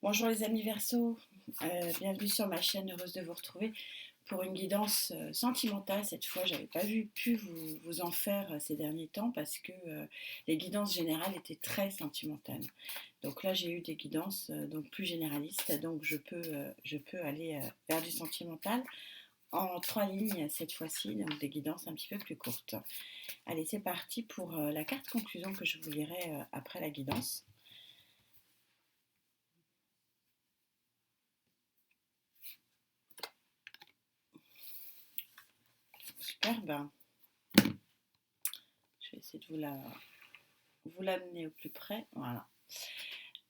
Bonjour les amis Verseau, bienvenue sur ma chaîne, heureuse de vous retrouver pour une guidance sentimentale. Cette fois, j'avais pas pu vous en faire ces derniers temps parce que les guidances générales étaient très sentimentales. Donc là, j'ai eu des guidances donc plus généralistes, donc je peux aller vers du sentimental en 3 lignes cette fois-ci, donc des guidances un petit peu plus courtes. Allez, c'est parti pour la carte conclusion que je vous lirai après la guidance. Superbe. Je vais essayer de vous l'amener au plus près. Voilà.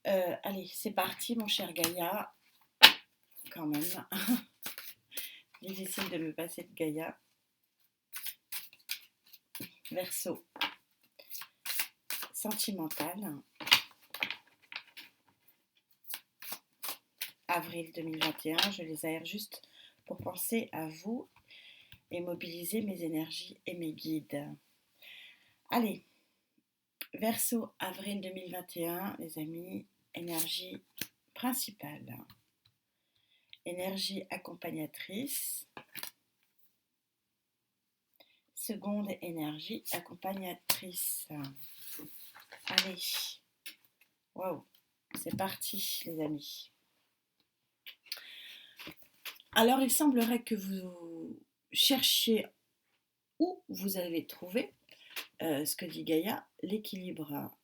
Allez, c'est parti, mon cher Gaïa. Quand même. Difficile de me passer de Gaïa. Verseau. Sentimental. Avril 2021. Je les aère juste pour penser à vous et mobiliser mes énergies et mes guides. Allez. Verseau, avril 2021, les amis. Énergie principale. Énergie accompagnatrice. Seconde énergie accompagnatrice. Allez, waouh, c'est parti les amis. Alors il semblerait que vous cherchiez où vous avez trouvé ce que dit Gaïa, l'équilibre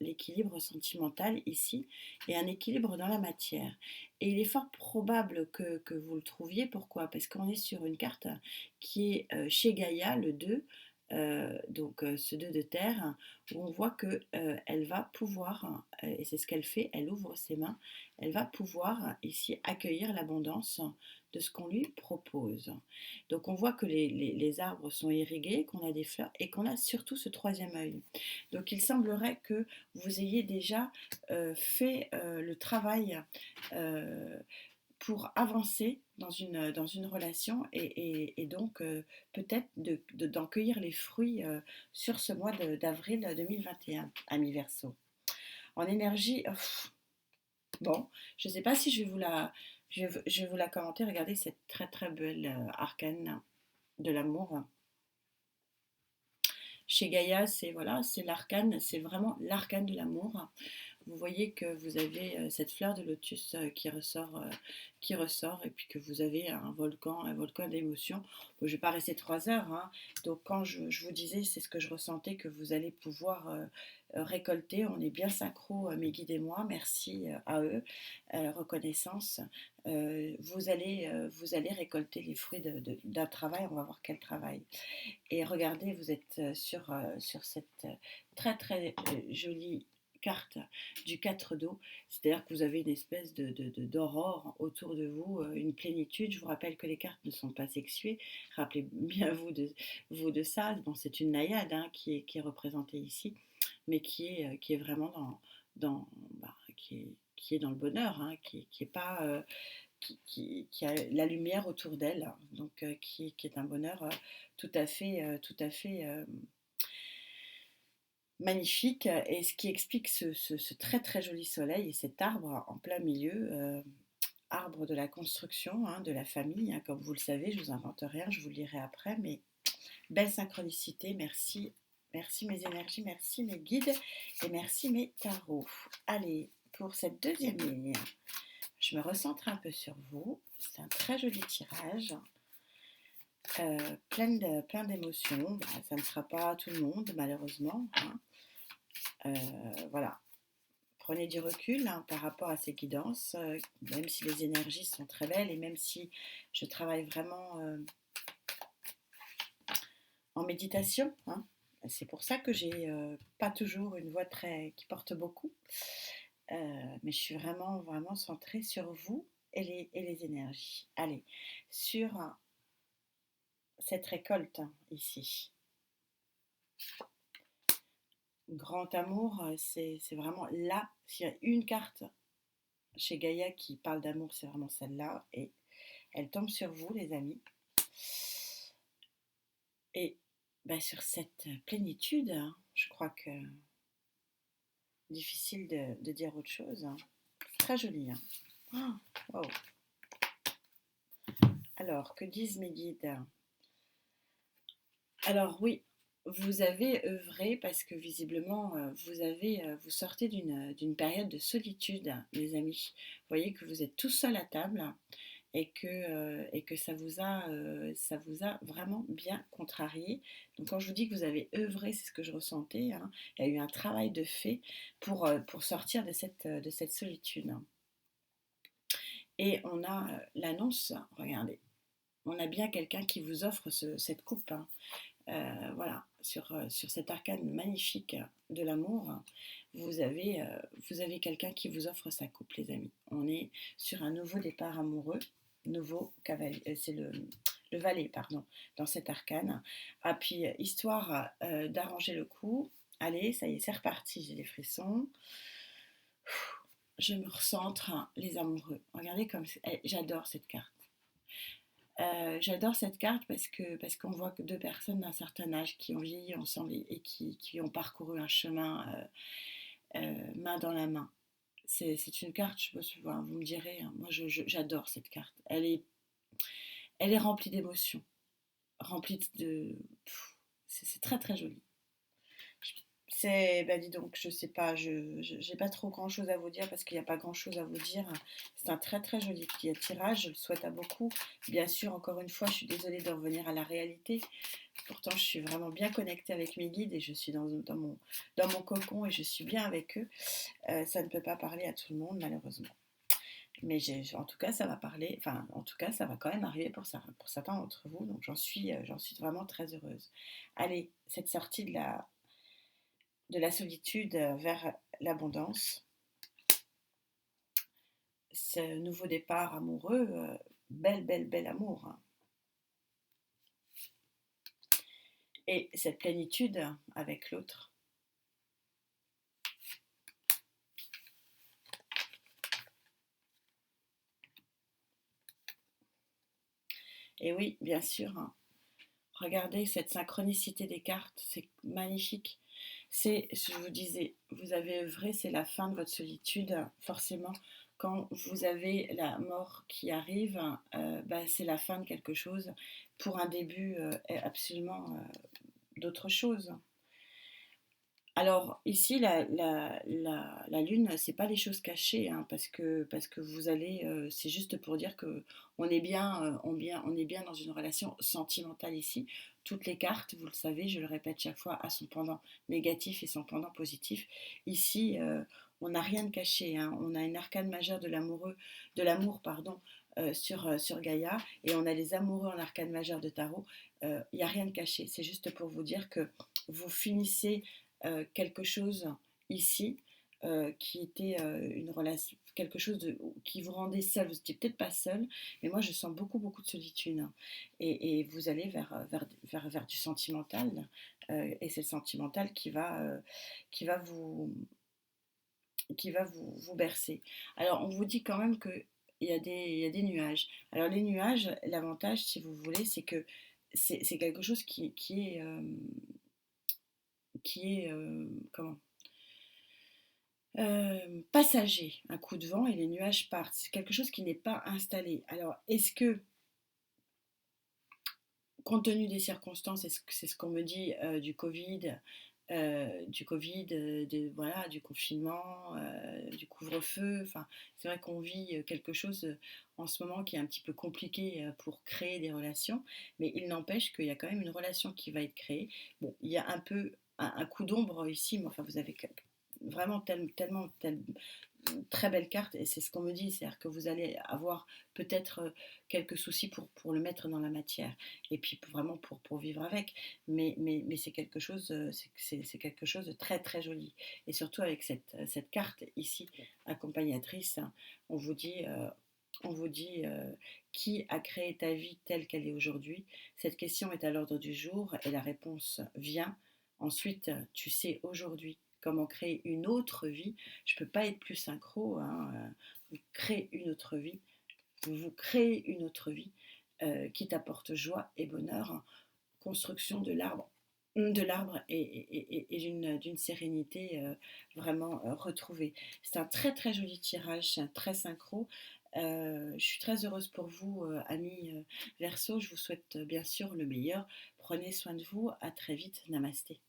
sentimental ici, et un équilibre dans la matière. Et il est fort probable que vous le trouviez. Pourquoi? Parce qu'on est sur une carte qui est chez Gaïa, le 2, donc ce 2 de terre, où on voit que elle va pouvoir, et c'est ce qu'elle fait, elle ouvre ses mains, elle va pouvoir ici accueillir l'abondance de ce qu'on lui propose. Donc on voit que les arbres sont irrigués, qu'on a des fleurs et qu'on a surtout ce troisième œil. Donc il semblerait que vous ayez déjà fait le travail pour avancer dans une relation et donc peut-être d'en cueillir les fruits sur ce mois d'avril 2021, ami Verseau. En énergie, bon, je ne sais pas si je vais vous la commenter. Regardez cette très très belle arcane de l'amour. Chez Gaïa, c'est voilà, c'est l'arcane, c'est vraiment l'arcane de l'amour. Vous voyez que vous avez cette fleur de lotus qui ressort, et puis que vous avez un volcan d'émotions. Bon, je ne vais pas rester 3 heures, hein. Donc quand je vous disais, c'est ce que je ressentais que vous allez pouvoir récolter. On est bien synchro, mes guides et moi. Merci à eux, reconnaissance. Vous allez récolter les fruits d'un travail. On va voir quel travail. Et regardez, vous êtes sur cette très très jolie carte du 4 d'eau, c'est-à-dire que vous avez une espèce d'aurore autour de vous, une plénitude. Je vous rappelle que les cartes ne sont pas sexuées, rappelez bien vous de ça. Bon, c'est une naïade hein, qui est représentée ici, mais qui est vraiment qui est dans le bonheur, hein, qui est pas qui a la lumière autour d'elle, donc qui est un bonheur tout à fait magnifique, et ce qui explique ce très très joli soleil et cet arbre en plein milieu, arbre de la construction, hein, de la famille, hein, comme vous le savez, je vous invente rien, je vous le lirai après, mais belle synchronicité, merci, merci mes énergies, merci mes guides et merci mes tarots. Allez, pour cette deuxième ligne, je me recentre un peu sur vous, c'est un très joli tirage. Plein d'émotions, bah, ça ne sera pas tout le monde malheureusement, hein. Voilà, prenez du recul hein, par rapport à ces guidances, même si les énergies sont très belles et même si je travaille vraiment en méditation, hein. C'est pour ça que j'ai pas toujours une voix qui porte beaucoup, mais je suis vraiment vraiment centrée sur vous et les énergies. Allez, sur cette récolte hein, ici. Grand amour, c'est vraiment là, s'il y a une carte chez Gaïa qui parle d'amour, c'est vraiment celle-là, et elle tombe sur vous, les amis. Et bah, sur cette plénitude, hein, je crois que difficile de dire autre chose, hein. Très joli. Hein. Ah, wow. Alors, que disent mes guides? Alors oui, vous avez œuvré parce que visiblement vous sortez d'une période de solitude, les amis. Vous voyez que vous êtes tout seul à table et que ça vous a vraiment bien contrarié. Donc quand je vous dis que vous avez œuvré, c'est ce que je ressentais, hein. Il y a eu un travail de fait pour sortir de cette solitude. Et on a l'annonce, regardez, on a bien quelqu'un qui vous offre cette coupe, hein. Voilà, sur cet arcane magnifique de l'amour, vous avez quelqu'un qui vous offre sa coupe, les amis. On est sur un nouveau départ amoureux, nouveau cavalier, c'est le valet, pardon, dans cet arcane. Ah, puis, histoire d'arranger le coup, allez, ça y est, c'est reparti, j'ai des frissons. Je me recentre, hein, les amoureux. Regardez comme j'adore cette carte. J'adore cette carte parce qu'on voit que deux personnes d'un certain âge qui ont vieilli ensemble et qui ont parcouru un chemin main dans la main. C'est une carte, je sais pas, vous me direz, hein, moi j'adore cette carte. Elle est remplie d'émotions, remplie de... C'est très très joli. C'est, bah dis donc, je sais pas, j'ai pas trop grand chose à vous dire parce qu'il n'y a pas grand chose à vous dire. C'est un très très joli tirage, je le souhaite à beaucoup. Bien sûr, encore une fois, je suis désolée de revenir à la réalité. Pourtant, je suis vraiment bien connectée avec mes guides et je suis dans mon cocon et je suis bien avec eux. Ça ne peut pas parler à tout le monde, malheureusement. Mais en tout cas, ça va parler, enfin, en tout cas, ça va quand même arriver pour certains d'entre vous. Donc, j'en suis vraiment très heureuse. Allez, cette sortie de la solitude vers l'abondance, ce nouveau départ amoureux, belle amour, hein. Et cette plénitude avec l'autre. Et oui, bien sûr, hein, regardez cette synchronicité des cartes, c'est magnifique. C'est, je vous disais, vous avez œuvré, c'est la fin de votre solitude, forcément. Quand vous avez la mort qui arrive, bah, c'est la fin de quelque chose pour un début absolument d'autre chose. Alors ici, la lune, c'est pas les choses cachées, hein, parce que vous allez, c'est juste pour dire que on est bien dans une relation sentimentale ici. Toutes les cartes, vous le savez, je le répète chaque fois, a son pendant négatif et son pendant positif. Ici, on n'a rien de caché, hein. On a une arcane majeure de l'amour, pardon, sur Gaïa, et on a les amoureux en arcane majeure de Tarot. Il n'y a rien de caché. C'est juste pour vous dire que vous finissez quelque chose ici qui était une relation, quelque chose qui vous rendait seul. Vous n'étiez peut-être pas seul, mais moi je sens beaucoup de solitude, hein. Et vous allez vers du sentimental, et c'est le sentimental qui va vous, vous bercer. Alors on vous dit quand même que il y a des nuages. Alors les nuages, l'avantage, si vous voulez, c'est que c'est quelque chose qui est comment passager, un coup de vent et les nuages partent. C'est quelque chose qui n'est pas installé. Alors, est-ce que, compte tenu des circonstances, c'est ce qu'on me dit du Covid, voilà, du confinement, du couvre-feu. Enfin, c'est vrai qu'on vit quelque chose en ce moment qui est un petit peu compliqué pour créer des relations, mais il n'empêche qu'il y a quand même une relation qui va être créée. Bon, il y a un peu un coup d'ombre ici, mais enfin, vous avez vraiment très belle carte et c'est ce qu'on me dit, c'est-à-dire que vous allez avoir peut-être quelques soucis pour le mettre dans la matière et puis vraiment pour vivre avec, mais c'est quelque chose, c'est quelque chose de très très joli et surtout avec cette carte ici accompagnatrice, on vous dit on vous dit qui a créé ta vie telle qu'elle est aujourd'hui. Cette question est à l'ordre du jour et la réponse vient. Ensuite, tu sais aujourd'hui comment créer une autre vie. Je ne peux pas être plus synchro, hein. Vous créez une autre vie. Vous créez une autre vie qui t'apporte joie et bonheur. Construction de l'arbre. de l'arbre et d'une sérénité vraiment retrouvée. C'est un très très joli tirage, c'est un très synchro. Je suis très heureuse pour vous, amis Verseau. Je vous souhaite bien sûr le meilleur. Prenez soin de vous. À très vite. Namasté.